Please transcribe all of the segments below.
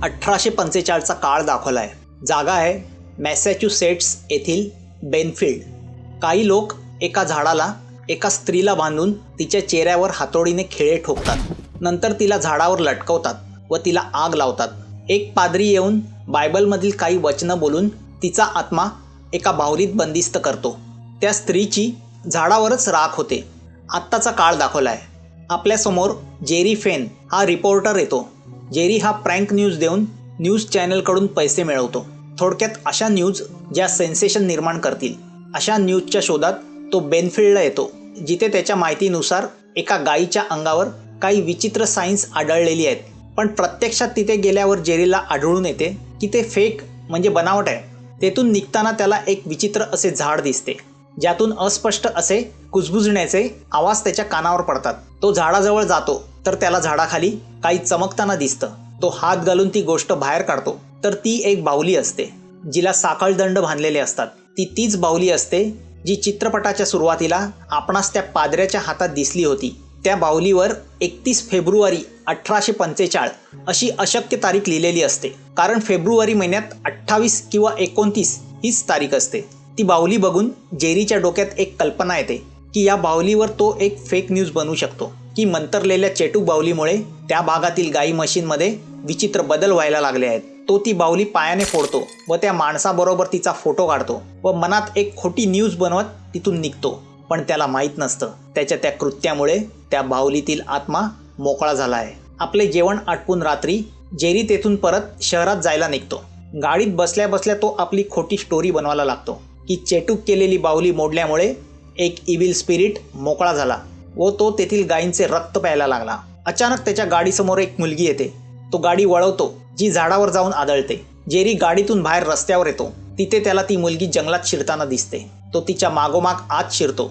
1845चा काळ दाखवला आहे. जागा आहे मॅसॅच्युसेट्स येथील बेनफिल्ड. काही लोक एका झाडाला एका स्त्रीला बांधून तिच्या चेहऱ्यावर हातोडीने खिळे ठोकतात. नंतर तिला झाडावर लटकवतात व तिला आग लावतात. एक पाद्री येऊन बायबलमधील काही वचनं बोलून तिचा आत्मा एका बाहुलीत बंदिस्त करतो. त्या स्त्रीची झाडावरच राख होते. आत्ताचा काळ दाखवला आहे. आपल्यासमोर जेरी फेन हा रिपोर्टर येतो. जेरी हा प्रँक न्यूज देऊन न्यूज चॅनलकडून पैसे मिळवतो. थोडक्यात अशा न्यूज ज्या सेन्सेशन निर्माण करतील अशा न्यूजच्या शोधात तो बेनफिल्डला येतो, जिथे त्याच्या माहितीनुसार एका गायीच्या अंगावर काही विचित्र सायन्स आढळलेली आहेत. पण प्रत्यक्षात तिथे गेल्यावर जेरीला आढळून येते की ते फेक म्हणजे बनावट आहे. तेथून निघताना त्याला एक विचित्र असे झाड दिसते, ज्यातून अस्पष्ट असे कुजबुजण्याचे आवाज त्याच्या कानावर पडतात. तो झाडाजवळ जातो तर त्याला झाडाखाली काही चमकताना दिसतं. तो हात घालून ती गोष्ट बाहेर काढतो तर ती एक बाहुली असते, जिला साखळदंड बांधलेले असतात. ती तीच बाहुली असते जी चित्रपटाच्या सुरुवातीला आपणास त्या पाद्र्याच्या हातात दिसली होती. त्या बाहुलीवर 31 फेब्रुवारी 1845 अशी अशक्य तारीख लिहिलेली असते, कारण फेब्रुवारी महिन्यात 28 किंवा 29 हीच तारीख असते. ती बाहुली बघून जेरीच्या डोक्यात एक कल्पना येते की या बाहुलीवर तो एक फेक न्यूज बनवू शकतो की मंतरलेल्या चेटूक बाहुलीमुळे त्या भागातील गाई म्हशींमध्ये विचित्र बदल व्हायला लागले आहेत. तो ती बाहुली पायाने फोडतो व त्या माणसाबरोबर तिचा फोटो काढतो व मनात एक खोटी न्यूज बनवत तिथून निघतो. पण त्याला माहीत नसतं त्याच्या त्या कृत्यामुळे त्या बाहुलीतील आत्मा मोकळा झाला आहे. आपले जेवण आटपून रात्री जेरी तेथून परत शहरात जायला निघतो. गाडीत बसल्या बसल्या तो आपली खोटी स्टोरी बनवायला लागतो की चेटूक केलेली बाहुली मोडल्यामुळे एक इव्हिल स्पिरिट मोकळा झाला व तो तेथील गायींचे रक्त प्यायला लागला. अचानक त्याच्या गाडीसमोर एक मुलगी येते. तो गाडी वळवतो, जी झाडावर जाऊन आदळते. जेरी गाडीतून बाहेर रस्त्यावर येतो. तिथे त्याला ती मुलगी जंगलात शिरताना दिसते. तो तिच्या मागोमाग आत शिरतो.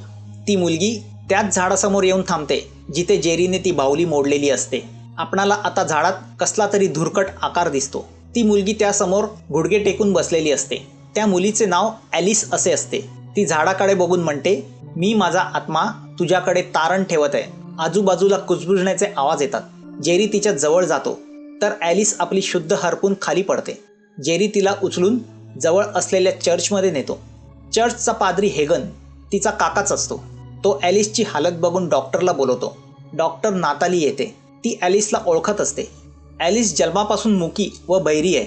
ती मुलगी त्याच झाडासमोर येऊन थांबते जिथे जेरीने ती बाहुली मोडलेली असते. आपणाला आता झाडात कसला तरी धुरकट आकार दिसतो. ती मुलगी त्यासमोर गुडघे टेकून बसलेली असते. त्या मुलीचे नाव ॲलिस असे असते. ती झाडाकडे बघून म्हणते, मी माझा आत्मा तुझ्याकडे तारण ठेवत आहे. आजूबाजूला कुजबुजण्याचे आवाज येतात. जेरी तिच्या जवळ जातो तर ॲलिस आपली शुद्ध हरपून खाली पडते. जेरी तिला उचलून जवळ असलेल्या चर्चमध्ये नेतो. चर्चचा पाद्री हेगन तिचा काकाच असतो. तो ॲलिसची हालत बघून डॉक्टरला बोलवतो. डॉक्टर नाताली येते. ती ॲलिसला ओळखत असते. ॲलिस जन्मापासून मुकी व बहिरी आहे,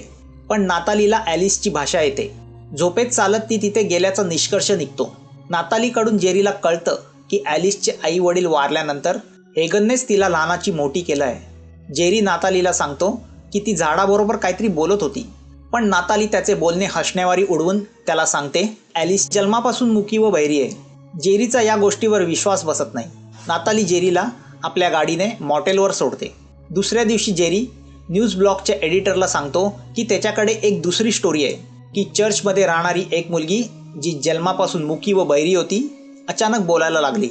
पण नातालीला ॲलिसची भाषा येते. झोपेत चालत ती तिथे गेल्याचा निष्कर्ष निघतो. नातालीकडून जेरीला कळतं की ॲलिसचे आई वडील वारल्यानंतर हेगननेच तिला लहानाची मोठी केलं आहे. जेरी नातालीला सांगतो की ती झाडाबरोबर काहीतरी बोलत होती, पण नाताली त्याचे बोलणे हसण्यावारी उडवून त्याला सांगते ॲलिस जन्मापासून मुकी व बहिरी आहे. जेरीचा या गोष्टीवर विश्वास बसत नाही. नाताली जेरीला आपल्या गाडीने मॉटेलवर सोडते. दुसऱ्या दिवशी जेरी न्यूज ब्लॉगच्या एडिटरला सांगतो की त्याच्याकडे एक दुसरी स्टोरी आहे की चर्चमध्ये राहणारी एक मुलगी जी जन्मापासून मुकी व बहिरी होती अचानक बोलायला लागली.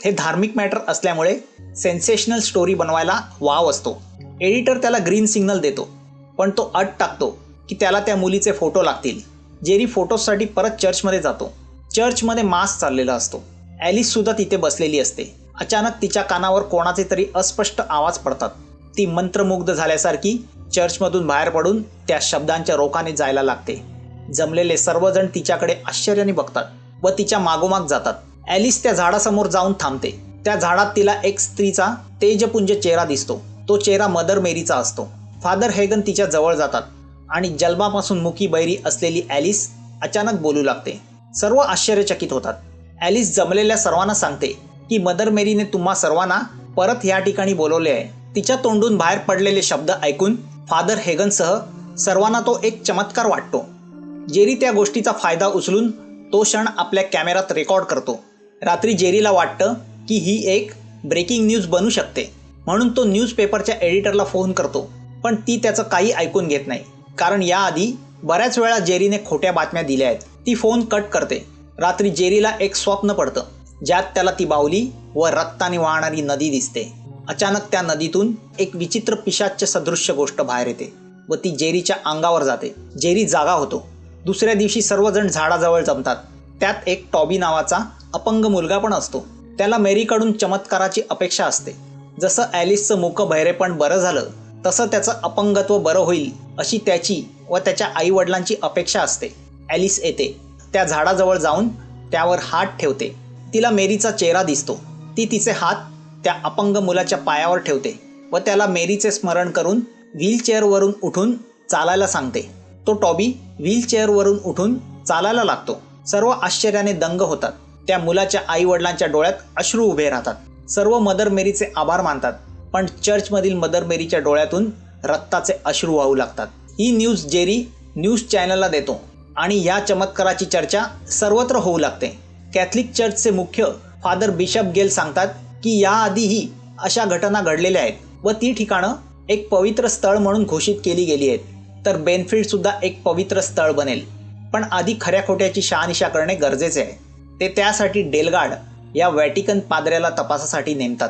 हे धार्मिक मॅटर असल्यामुळे सेन्सेशनल स्टोरी बनवायला वाव असतो. एडिटर त्याला ग्रीन सिग्नल देतो, पण तो अट टाकतो की त्याला त्या मुलीचे फोटो लागतील. जेरी फोटोसाठी परत चर्चमध्ये जातो. चर्चमध्ये मास चाललेला असतो. ॲलिससुद्धा तिथे बसलेली असते. अचानक तिच्या कानावर कोणाचे तरी अस्पष्ट आवाज पडतात. ती मंत्रमुग्ध झाल्यासारखी चर्चमधून बाहेर पडून त्या शब्दांच्या रोखाने जायला लागते. जमलेले सर्वजण तिच्याकडे आश्चर्याने बघतात व तिच्या मागोमाग जातात. ॲलिस त्या झाडासमोर जाऊन थांबते. त्या झाडात तिला एक स्त्रीचा तेजपुंज चेहरा दिसतो. तो चेहरा मदर मेरीचा असतो. फादर हेगन तिच्या जवळ जातात आणि जन्मापासून मुकी बहिरी असलेली ॲलिस अचानक बोलू लागते. सर्व आश्चर्यचकित होतात. ॲलिस जमलेल्या सर्वांना सांगते की मदर मेरीने तुम्हा सर्वांना परत या ठिकाणी बोलवले आहे. तिच्या तोंडून बाहेर पडलेले शब्द ऐकून फादर हेगनसह सर्वांना तो एक चमत्कार वाटतो. जेरी त्या गोष्टीचा फायदा उचलून तो क्षण आपल्या कॅमेऱ्यात रेकॉर्ड करतो. रात्री जेरीला वाटतं की ही एक ब्रेकिंग न्यूज बनू शकते, म्हणून तो न्यूजपेपरच्या एडिटरला फोन करतो. पण ती त्याचं काही ऐकून घेत नाही, कारण याआधी बऱ्याच वेळा जेरीने खोट्या बातम्या दिल्या आहेत. ती फोन कट करते. रात्री जेरीला एक स्वप्न पडतं, ज्यात त्याला ती बाहुली व रक्ताने वाहणारी नदी दिसते. अचानक त्या नदीतून एक विचित्र पिशाच्य सदृश्य गोष्ट बाहेर येते व ती जेरीच्या अंगावर जाते. जेरी जागा होतो. दुसऱ्या दिवशी सर्वजण झाडाजवळ जमतात. त्यात एक टॉबी नावाचा अपंग मुलगा पण असतो. त्याला मेरीकडून चमत्काराची अपेक्षा असते. जसं ॲलिसचं मुकं बहिरेपण बरं झालं तसं त्याचं अपंगत्व बरं होईल अशी त्याची व त्याच्या आईवडिलांची अपेक्षा असते. ॲलिस येते, त्या झाडाजवळ जाऊन त्यावर हात ठेवते. तिला मेरीचा चेहरा दिसतो. ती तिचे हात त्या अपंग मुलाच्या पायावर ठेवते व त्याला मेरीचे स्मरण करून व्हीलचेअरवरून उठून चालायला सांगते. तो टॉबी व्हीलचेअरवरून उठून चालायला लागतो. सर्व आश्चर्याने दंग होतात. त्या मुलाच्या आईवडिलांच्या डोळ्यात अश्रू उभे राहतात. सर्व मदर मेरीचे आभार मानतात, पण चर्चमधील मदर मेरीच्या डोळ्यातून रक्ताचे अश्रू वाहू लागतात. ही न्यूज जेरी न्यूज चॅनलला देतो आणि या चमत्काराची चर्चा सर्वत्र होऊ लागते. कॅथलिक चर्चचे मुख्य फादर बिशप गेल सांगतात की याआधीही अशा घटना घडलेल्या आहेत व ती ठिकाणं एक पवित्र स्थळ म्हणून घोषित केली गेली आहेत. तर बेनफिल्ड सुद्धा एक पवित्र स्थळ बनेल. पण आधी खऱ्या खोट्याची शहानिशा करणे गरजेचे आहे. ते त्यासाठी डेलगार्ड या व्हॅटिकन पाद्र्याला तपासासाठी नेमतात.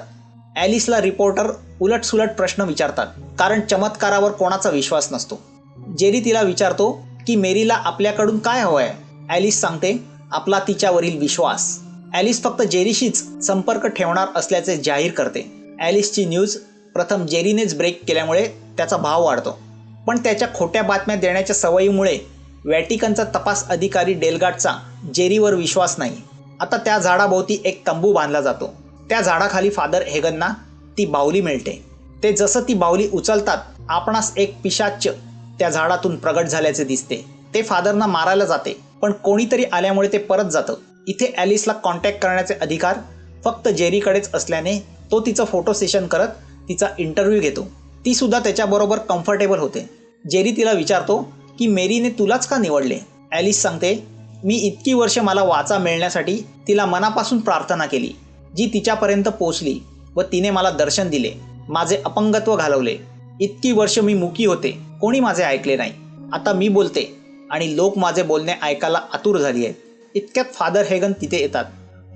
ॲलिसला रिपोर्टर उलटसुलट प्रश्न विचारतात, कारण चमत्कारावर कोणाचा विश्वास नसतो. जेरी तिला विचारतो की मेरीला आपल्याकडून काय हवं आहे. ॲलिस सांगते, आपला तिच्यावरील विश्वास. ॲलिस फक्त जेरीशीच संपर्क ठेवणार असल्याचे जाहीर करते. ॲलिसची न्यूज प्रथम जेरीनेच ब्रेक केल्यामुळे त्याचा भाव वाढतो. पण त्याच्या खोट्या बातम्या देण्याच्या सवयीमुळे व्हॅटिकनचा तपास अधिकारी डेलगार्डचा जेरीवर विश्वास नाही. आता त्या झाडाभोवती एक तंबू बांधला जातो. त्या झाडाखाली फादर हेगनना ती बाहुली मिळते. ते जसं ती बाहुली उचलतात, आपणास एक पिशाच्य त्या झाडातून प्रगट झाल्याचे दिसते. ते फादरना मारायला जाते, पण कोणीतरी आल्यामुळे ते परत जातं. इथे ॲलिसला कॉन्टॅक्ट करण्याचे अधिकार फक्त जेरीकडेच असल्याने तो तिचं फोटो सेशन करत तिचा इंटरव्ह्यू घेतो. ती सुद्धा त्याच्याबरोबर कम्फर्टेबल होते. जेरी तिला विचारतो की मेरीने तुलाच का निवडले. ॲलिस सांगते, मी इतकी वर्ष मला वाचा मिळण्यासाठी तिला मनापासून प्रार्थना केली, जी तिच्यापर्यंत पोचली व तिने मला दर्शन दिले, माझे अपंगत्व घालवले. इतकी वर्ष मी मुकी होते, कोणी माझे ऐकले नाही. आता मी बोलते आणि लोक माझे बोलणे ऐकायला आतुर झाली आहेत. इतक्यात फादर हेगन तिथे येतात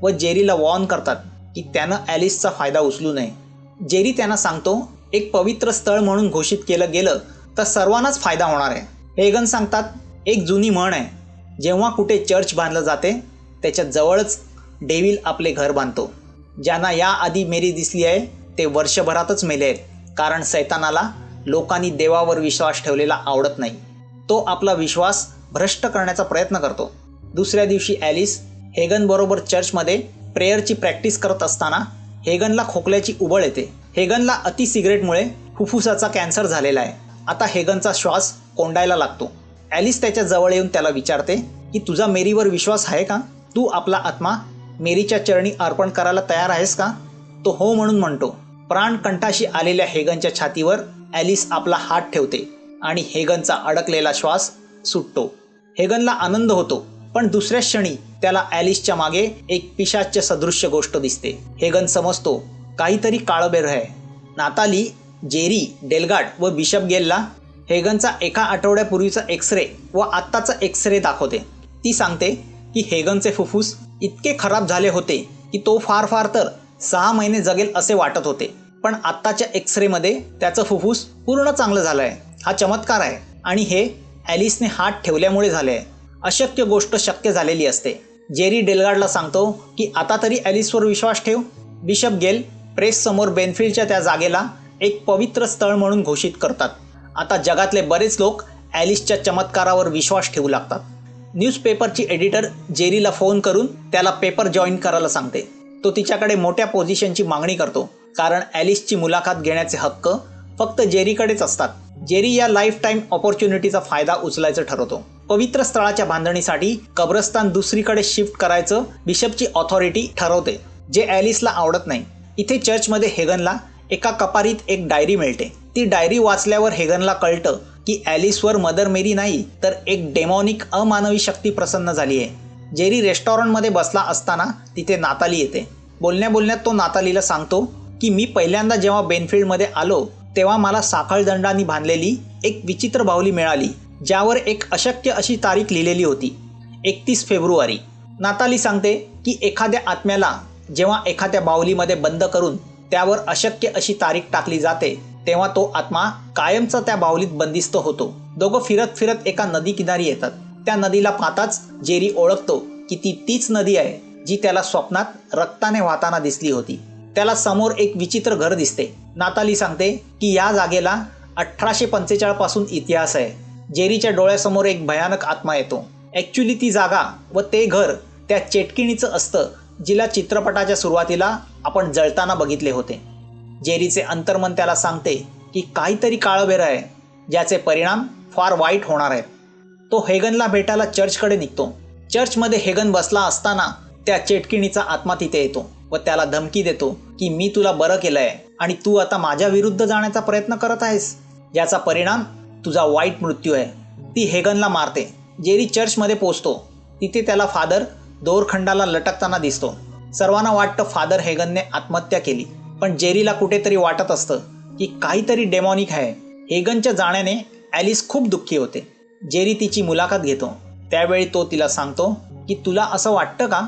व जेरीला वॉर्न करतात की त्यानं ॲलिसचा फायदा उचलू नये. जेरी त्यांना सांगतो, एक पवित्र स्थळ म्हणून घोषित केलं गेलं तर सर्वांनाच फायदा होणार आहे. हेगन सांगतात, एक जुनी म्हण आहे, जेव्हा कुठे चर्च बांधलं जाते त्याच्या जवळच डेव्हिल आपले घर बांधतो. ज्यांना याआधी मेरी दिसली आहे ते वर्षभरातच मेले आहेत, कारण सैतानाला लोकांनी देवावर विश्वास ठेवलेला आवडत नाही. तो आपला विश्वास भ्रष्ट करण्याचा प्रयत्न करतो. दुसऱ्या दिवशी ॲलिस हेगनबरोबर चर्चमध्ये प्रेयरची प्रॅक्टिस करत असताना हेगनला खोकल्याची उबळ येते. हेगनला अति सिगरेटमुळे फुफ्फुसाचा कॅन्सर झालेला आहे. आता हेगनचा श्वास कोंडायला लागतो. ॲलिस त्याच्या जवळ येऊन त्याला विचारते की तुझा मेरीवर विश्वास आहे का? तू आपला आत्मा मेरीच्या चरणी अर्पण करायला तयार आहेस का? तो हो म्हणून म्हणतो. प्राणकंठाशी आलेल्या हेगनच्या छातीवर ॲलिस आपला हात ठेवते आणि हेगनचा अडकलेला श्वास सुटतो. हेगनला आनंद होतो, पण दुसऱ्या क्षणी त्याला ॲलिसच्या मागे एक पिशाच्य सदृश्य गोष्ट दिसते. हेगन समजतो काहीतरी काळबेर आहे. नाताली, जेरी, डेलगार्ड व बिशप गेलला हेगनचा एका आठवड्यापूर्वीचा एक्सरे व आत्ताचा एक्सरे दाखवते. ती सांगते की हेगनचे फुफ्फुस इतके खराब झाले होते की तो फार फार तर 6 महिने जगेल असे वाटत होते, पण आत्ताच्या एक्सरेमध्ये त्याचं फुफ्फुस पूर्ण चांगलं झालं आहे. हा चमत्कार आहे आणि हे ॲलिसने हात ठेवल्यामुळे झाले आहे. अशक्य गोष्ट शक्य झालेली असते. जेरी डेलगार्डला सांगतो की आता तरी ॲलिसवर विश्वास ठेव. बिशप गेल प्रेससमोर बेनफिल्डच्या त्या जागेला एक पवित्र स्थळ म्हणून घोषित करतात. आता जगातले बरेच लोक ॲलिसच्या चमत्कारावर विश्वास ठेवू लागतात. न्यूजपेपरची एडिटर जेरीला फोन करून त्याला पेपर जॉईन करायला सांगते. तो तिच्याकडे मोठ्या पोझिशनची मागणी करतो, कारण ॲलिसची मुलाखत घेण्याचे हक्क फक्त जेरीकडेच असतात. जेरी या लाईफ टाईम ऑपॉर्च्युनिटीचा फायदा उचलायचं ठरवतो. पवित्र स्थळाच्या बांधणीसाठी कब्रस्तान दुसरीकडे शिफ्ट करायचं बिशपची ऑथॉरिटी ठरवते, जे ॲलिसला आवडत नाही. इथे चर्चमध्ये हेगनला एका कपारीत एक डायरी मिळते. ती डायरी वाचल्यावर हेगनला कळतं की ॲलिसवर मदर मेरी नाही तर एक डेमॉनिक अमानवी शक्ती प्रसन्न झाली आहे. जेरी रेस्टॉरंटमध्ये बसला असताना तिथे नाताली येते. बोलण्या बोलण्यात तो नातालीला सांगतो की मी पहिल्यांदा जेव्हा बेनफिल्डमध्ये आलो तेव्हा मला साखळदंडाने बांधलेली एक विचित्र बाहुली मिळाली, ज्यावर एक अशक्य अशी तारीख लिहिलेली होती, 31 फेब्रुवारी. नाताली सांगते की एखाद्या आत्म्याला जेव्हा एखाद्या बाहुलीमध्ये बंद करून त्यावर अशक्य अशी तारीख टाकली जाते तेव्हा तो आत्मा कायमचा त्या बाहुलीत बंदिस्त होतो. दोघं फिरत फिरत एका नदी किनारी येतात. त्या नदीला पाहताच जेरी ओळखतो की ती तीच नदी आहे जी त्याला स्वप्नात रक्ताने वाहताना दिसली होती. त्याला समोर एक विचित्र घर दिसते. नाताली सांगते की या जागेला 1845 पासून इतिहास आहे. जेरीच्या डोळ्यासमोर एक भयानक आत्मा येतो. ॲक्च्युली ती जागा व ते घर त्या चेटकिणीचं असतं जिला चित्रपटाच्या सुरुवातीला आपण जळताना बघितले होते. जेरीचे अंतर्मन त्याला सांगते की काहीतरी काळबेरं आहे ज्याचे परिणाम फार वाईट होणार आहेत. तो हेगनला भेटायला चर्चकडे निघतो. चर्चमध्ये हेगन बसला असताना त्या चेटकिणीचा आत्मा तिथे येतो व त्याला धमकी देतो की मी तुला बरं केलं आहे आणि तू आता माझ्या विरुद्ध जाण्याचा प्रयत्न करत आहेस, ज्याचा परिणाम तुझा वाईट मृत्यू आहे. ती हेगनला मारते. जेरी चर्चमध्ये पोचतो. तिथे त्याला फादर दोरखंडाला लटकताना दिसतो. सर्वांना वाटतं फादर हेगनने आत्महत्या केली, पण जेरीला कुठेतरी वाटत असतं की काहीतरी डेमॉनिक आहे. हेगनच्या जाण्याने ॲलिस खूप दुःखी होते. जेरी तिची मुलाखत घेतो. त्यावेळी तो तिला सांगतो की तुला असं वाटतं का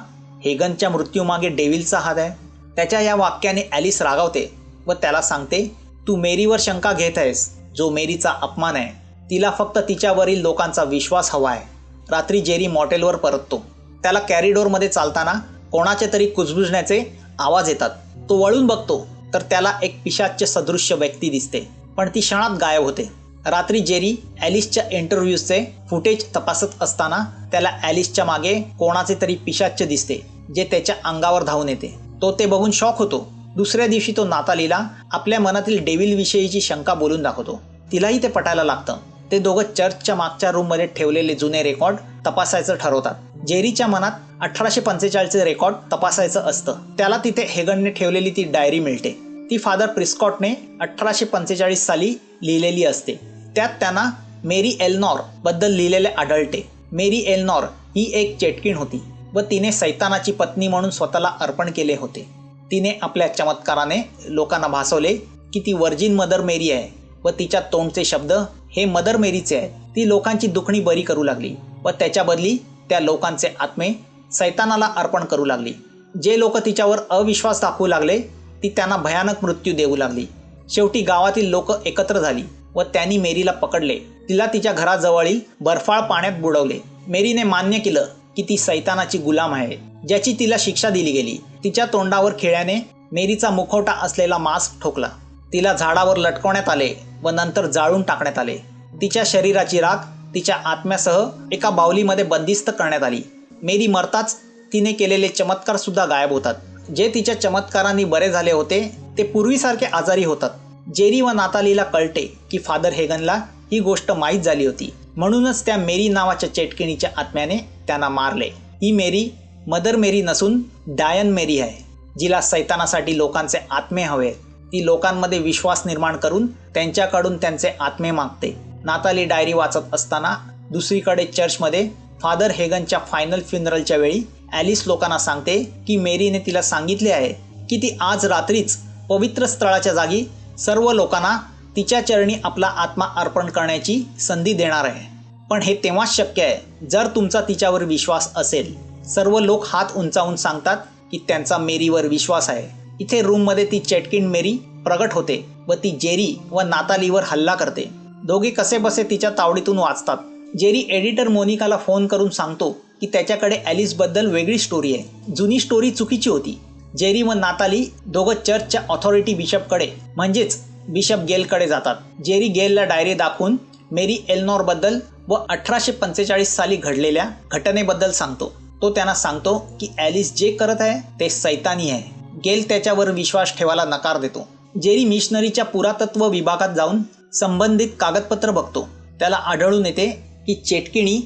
हेगनच्या मृत्यूमागे डेव्हिलचा हात आहे. त्याच्या या वाक्याने ॲलिस रागावते व त्याला सांगते तू मेरीवर शंका घेत आहेस, जो मेरीचा अपमान आहे. तिला फक्त तिच्यावरील लोकांचा विश्वास हवा आहे. रात्री जेरी मॉटेलवर परततो. त्याला कॅरिडोरमध्ये चालताना कोणाचे तरी कुजबुजण्याचे आवाज येतात. तो वळून बघतो तर त्याला एक पिशाच्य सदृश्य व्यक्ती दिसते, पण ती क्षणात गायब होते. रात्री जेरी ॲलिसच्या इंटरव्ह्यूजचे फुटेज तपासत असताना त्याला ॲलिसच्या मागे कोणाचे तरी पिशाच्य दिसते जे त्याच्या अंगावर धावून येते. तो ते बघून शॉक होतो. दुसऱ्या दिवशी तो नातालीला आपल्या मनातील डेव्हिलविषयीची शंका बोलून दाखवतो. तिलाही ते पटायला लागतं. ते दोघं चर्चच्या मागच्या रूममध्ये ठेवलेले जुने रेकॉर्ड तपासायचं ठरवतात. जेरीच्या मनात 1845चे रेकॉर्ड तपासायचं असतं. त्याला तिथे हेगनने ठेवलेली ती डायरी मिळते. ती फादर प्रिस्कॉटने 1845 साली लिहिलेली असते. त्यात त्यांना मेरी एल्नॉर बद्दल लिहिलेले आढळते. मेरी एल्नॉर ही एक चेटकीण होती व तिने सैतानाची पत्नी म्हणून स्वतःला अर्पण केले होते. तिने आपल्या चमत्काराने लोकांना भासवले की ती वर्जिन मदर मेरी आहे व तिच्या तोंडचे शब्द हे मदर मेरीचे आहेत. ती लोकांची दुखणी बरी करू लागली व त्याच्या बदली त्या लोकांचे आत्मे सैतानाला अर्पण करू लागली. जे लोक तिच्यावर अविश्वास दाखवू लागले ती त्यांना भयानक मृत्यू देऊ लागली. शेवटी गावातील लोक एकत्र झाली व त्यांनी मेरीला पकडले. तिला तिच्या घराजवळील बर्फाळ पाण्यात बुडवले. मेरीने मान्य केलं की ती सैतानाची गुलाम आहे, ज्याची तिला शिक्षा दिली गेली. तिच्या तोंडावर खिळ्याने मेरीचा मुखवटा असलेला मास्क ठोकला. तिला झाडावर लटकवण्यात आले व नंतर जाळून टाकण्यात आले. तिच्या शरीराची राख तिच्या आत्म्यासह एका बाहुलीमध्ये बंदिस्त करण्यात आली. मेरी मरताच तिने केलेले चमत्कार सुद्धा गायब होतात. जे तिच्या चमत्कारांनी बरे झाले होते ते पूर्वीसारखे आजारी होतात. जेरी व नातालीला कळते की फादर हेगनला ही गोष्ट माहीत झाली होती, म्हणूनच त्या मेरी नावाच्या चेटकिणीच्या आत्म्याने त्यांना मारले. ही मेरी मदर मेरी नसून डायन मेरी आहे, जिला सैतानासाठी लोकांचे आत्मे हवे. ती लोकांमध्ये विश्वास निर्माण करून त्यांच्याकडून त्यांचे आत्मे मागते. नाताली डायरी वाचत असताना दुसरीकडे चर्चमध्ये फादर हेगनच्या फायनल फ्युनरलच्या वेळी ॲलिस लोकांना सांगते की मेरीने तिला सांगितले आहे की ती आज रात्रीच पवित्र स्थळाच्या जागी सर्व लोकांना तिच्या चरणी आपला आत्मा अर्पण करण्याची संधी देणार आहे. पण हे तेव्हाच शक्य आहे जर तुमचा तिच्यावर विश्वास असेल. सर्व लोक हात उंचावून सांगतात की त्यांचा मेरीवर विश्वास आहे. इथे रूममध्ये ती चेटकीण मेरी प्रगट होते व ती जेरी व नातालीवर हल्ला करते. दोघे कसेबसे तिच्या तावडीतून वाचतात. जेरी एडिटर मोनिकाला फोन करून सांगतो की त्याच्याकडे ॲलिसबद्दल वेगळी स्टोरी आहे. जुनी स्टोरी चुकीची होती. जेरी व नाताली दोघं चर्चच्या ऑथॉरिटी बिशपकडे म्हणजेच बिशप गेलकडे जातात. जेरी गेलला डायरी दाखवून मेरी एल्नॉरबद्दल व 1845 साली घडलेल्या घटनेबद्दल सांगतो. तो त्यांना सांगतो की ॲलिस जे करत आहे ते सैतानी आहे. गेल त्याच्यावर विश्वास ठेवायला नकार देतो. जेरी मिशनरीच्या पुरातत्व विभागात जाऊन संबंधित कागदपत्र बघतो. त्याला आढळून येते की चेटकिणी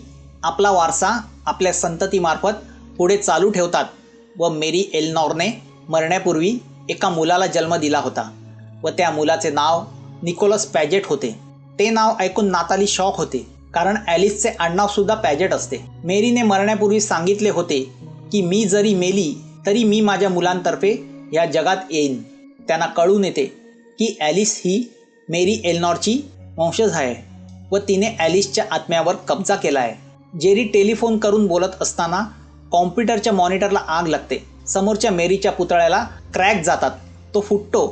आपला वारसा आपल्या संततीमार्फत पुढे चालू ठेवतात व मेरी एल्नॉरने मरण्यापूर्वी एका मुलाला जन्म दिला होता व त्या मुलाचे नाव निकोलस पॅजेट होते. ते नाव ऐकून नाताली शॉक होते, कारण ॲलिसचे आडनावसुद्धा पॅजेट असते. मेरीने मरण्यापूर्वी सांगितले होते की मी जरी मेली तरी मी माझ्या मुलांतर्फे या जगात येईन. त्यांना कळून येते की ॲलिस ही मेरी एल्नॉरची वंशज आहे व तिने ॲलिसच्या आत्म्यावर कब्जा केला आहे. जेरी टेलिफोन करून बोलत असताना कॉम्प्युटरच्या मॉनिटरला आग लागते. समोरच्या मेरीच्या पुतळ्याला क्रॅक जातात. तो फुटतो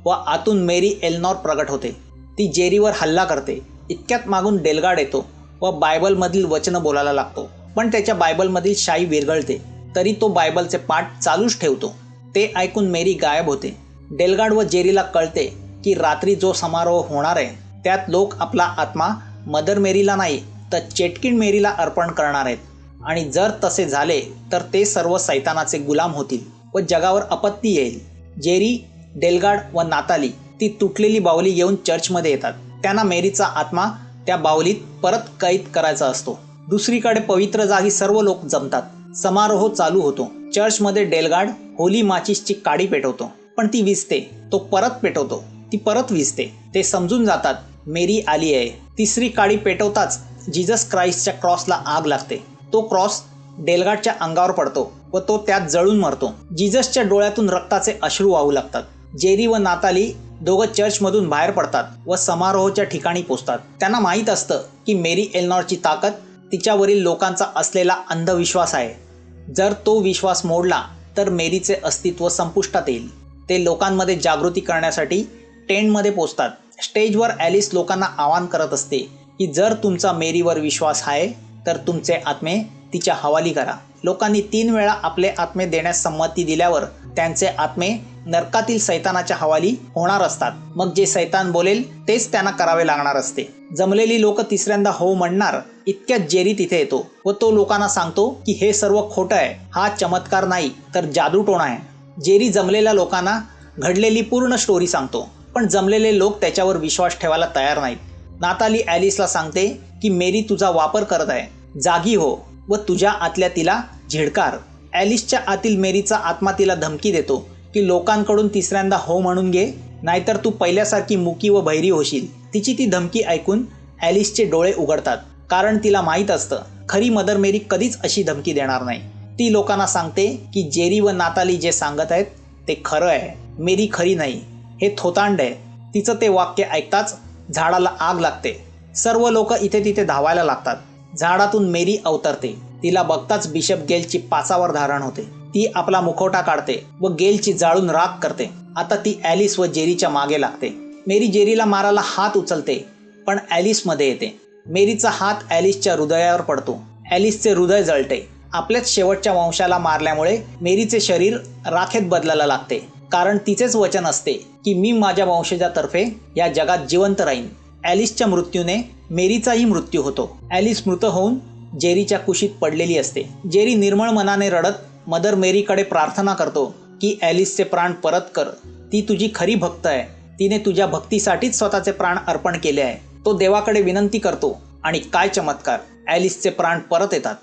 व आतून मेरी एल्नॉर प्रगट होते. ती जेरीवर हल्ला करते. इतक्यात मागून डेलगार्ड येतो व बायबलमधील वचनं बोलायला लागतो, पण त्याच्या बायबलमधील शाई विरघळते. तरी तो बायबलचे पाठ चालूच ठेवतो. ते ऐकून मेरी गायब होते. डेलगार्ड व जेरीला कळते की रात्री जो समारोह होणार आहे त्यात लोक आपला आत्मा मदर मेरीला नाही तर चेटकिन मेरीला अर्पण करणार आहेत आणि जर तसे झाले तर ते सर्व सैतानाचे गुलाम होतील व जगावर आपत्ती येईल. जेरी, डेलगार्ड व नाताली ती तुटलेली बाहुली घेऊन चर्चमध्ये येतात. त्यांना मेरीचा आत्मा त्या बाहुलीत परत कैद करायचा असतो. दुसरीकडे पवित्र जागी सर्व लोक जमतात. समारोह चालू होतो. चर्चमध्ये डेलगार्ड होली माचीसची काडी पेटवतो, पण ती विझते. तो परत पेटवतो, ती परत विझते. ते समजून जातात मेरी आली आहे. तिसरी काडी पेटवताच जीसस क्राइस्टच्या क्रॉसला आग लागते. तो क्रॉस डेलगार्डच्या अंगावर पडतो व तो त्यात जळून मरतो. जीससच्या डोळ्यातून रक्ताचे अश्रू वाहू लागतात. जेरी व नाताली दोघं चर्चमधून बाहेर पडतात व समारोहाच्या ठिकाणी पोचतात. त्यांना माहीत असतं की मेरी एल्नॉरची ताकद तिच्यावरील लोकांचा असलेला अंधविश्वास आहे. जर तो विश्वास मोडला तर मेरीचे अस्तित्व संपुष्टात येईल. ते लोकांमध्ये जागृती करण्यासाठी टेंटमध्ये पोचतात. स्टेजवर ॲलिस लोकांना आवाहन करत असते की जर तुमचा मेरीवर विश्वास आहे तर तुमचे आत्मे तिच्या हवाली करा. लोकांनी 3 वेळा आपले आत्मे देण्यास संमती दिल्यावर त्यांचे आत्मे नरकातील सैतानाच्या हवाली होणार असतात. मग जे सैतान बोलेल तेच त्यांना करावे लागणार असते. जमलेली लोक तिसऱ्यांदा हो म्हणणार इतक्यात जेरी तिथे येतो व तो लोकांना सांगतो की हे सर्व खोटं आहे. हा चमत्कार नाही तर जादूटोणा आहे. जेरी जमलेल्या लोकांना घडलेली पूर्ण स्टोरी सांगतो, पण जमलेले लोक त्याच्यावर विश्वास ठेवायला तयार नाहीत. नाताली ॲलिसला सांगते की मेरी तुझा वापर करत आहे. जागी हो व तुझ्या आतल्या तिला झिडकार. ॲलिसच्या आतील मेरीचा आत्मा तिला धमकी देतो की लोकांकडून तिसऱ्यांदा हो म्हणून घे, नाहीतर तू पहिल्यासारखी मुकी व बहिरी होशील. तिची ती धमकी ऐकून ॲलिसचे डोळे उघडतात, कारण तिला माहीत असतं खरी मदर मेरी कधीच अशी धमकी देणार नाही. ती लोकांना सांगते की जेरी व नाताली जे सांगत आहेत ते खरं आहे. मेरी खरी नाही, हे थोतांड आहे. तिचं ते वाक्य ऐकताच झाडाला आग लागते. सर्व लोक इथे तिथे धावायला लागतात. झाडातून मेरी अवतरते. तिला बघताच बिशप गेलची पाचावर धारण होते. ती आपला मुखवटा काढते व गेलची जाळून राख करते. आता ती ॲलिस व जेरीच्या मागे लागते. मेरी जेरीला मारायला हात उचलते, पण ॲलिसमध्ये येते. मेरीचा हात ॲलिसच्या हृदयावर पडतो. ॲलिसचे हृदय जळते. आपल्याच शेवटच्या वंशाला मारल्यामुळे मेरीचे शरीर राखेत बदलायला लागते, कारण तिचेच वचन असते की मी माझ्या वंशजातर्फे या जगात जिवंत राहीन. ॲलिसच्या मृत्यूने मेरीचाही मृत्यू होतो. ॲलिस मृत होऊन जेरीच्या कुशीत पडलेली असते. जेरी निर्मळ मनाने रडत मदर मेरीकडे प्रार्थना करतो की ॲलिसचे प्राण परत कर. ती तुझी खरी भक्त आहे. तिने तुझ्या भक्तीसाठीच स्वतःचे प्राण अर्पण केले आहे. तो देवाकडे विनंती करतो आणि काय चमत्कार, ॲलिसचे प्राण परत येतात.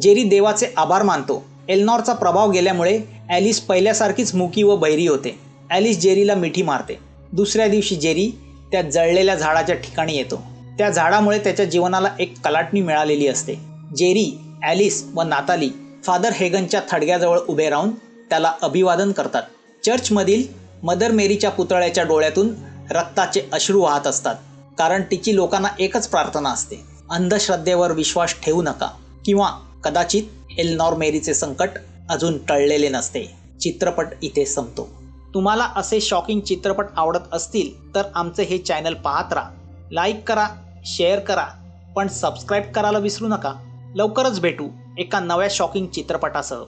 जेरी देवाचे आभार मानतो. एल्नॉरचा प्रभाव गेल्यामुळे ॲलिस पहिल्यासारखीच मुकी व बहिरी होते. ॲलिस जेरीला मिठी मारते. दुसऱ्या दिवशी जेरी त्या जळलेल्या झाडाच्या ठिकाणी येतो. त्या झाडामुळे त्याच्या जीवनाला एक कलाटणी मिळालेली असते. जेरी, ॲलिस व नाताली फादर हेगनच्या थडग्याजवळ उभे राहून त्याला अभिवादन करतात. चर्चमधील मदर मेरीच्या पुतळ्याच्या डोळ्यातून रक्ताचे अश्रू वाहत असतात, कारण तिची लोकांना एकच प्रार्थना असते, अंधश्रद्धेवर विश्वास ठेवू नका. किंवा कदाचित एल्नॉर मेरीचे संकट अजून टळलेले नसते. चित्रपट इथे संपतो. तुम्हाला असे शॉकिंग चित्रपट आवडत असतील तर आमचे हे चॅनल पाहत राहा. लाईक करा, शेअर करा, पण सबस्क्राईब करायला विसरू नका. लवकरच भेटू एका नव्या शॉकिंग चित्रपटासह.